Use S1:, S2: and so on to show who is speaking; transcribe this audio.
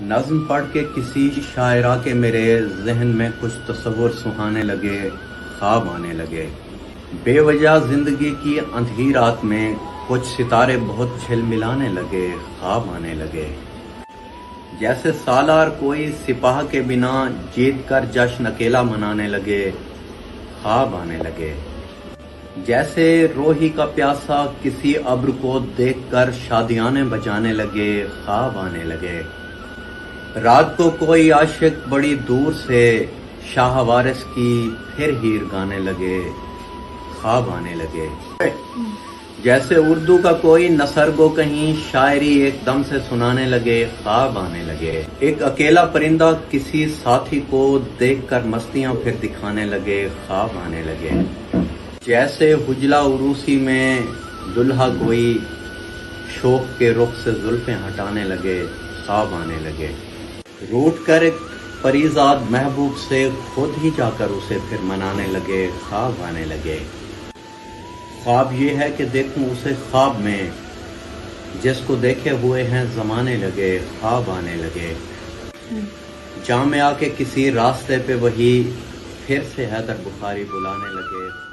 S1: نظم پڑھ کے کسی شاعرہ کے میرے ذہن میں کچھ تصور سہانے لگے، خواب آنے لگے۔ بے وجہ زندگی کی اندھی رات میں کچھ ستارے بہت جھلملانے لگے، خواب آنے لگے۔ جیسے سالار کوئی سپاہ کے بنا جیت کر جشن اکیلا منانے لگے، خواب آنے لگے۔ جیسے روحی کا پیاسا کسی ابر کو دیکھ کر شادیانے بجانے لگے، خواب آنے لگے۔ رات کو کوئی عاشق بڑی دور سے شاہ وارث کی پھر ہیر گانے لگے، خواب آنے لگے۔ جیسے اردو کا کوئی نثر گو کہیں شاعری ایک دم سے سنانے لگے، خواب آنے لگے۔ ایک اکیلا پرندہ کسی ساتھی کو دیکھ کر مستیاں پھر دکھانے لگے، خواب آنے لگے۔ جیسے حجلہ عروسی میں دلہا کوئی شوق کے رخ سے زلفیں ہٹانے لگے، خواب آنے لگے۔ روٹ کر ایک پریزاد محبوب سے خود ہی جا کر اسے پھر منانے لگے، خواب آنے لگے۔ خواب یہ ہے کہ دیکھوں اسے خواب میں، جس کو دیکھے ہوئے ہیں زمانے لگے، خواب آنے لگے۔ جام میں آ کے کسی راستے پہ وہی پھر سے حیدر بخاری بلانے لگے۔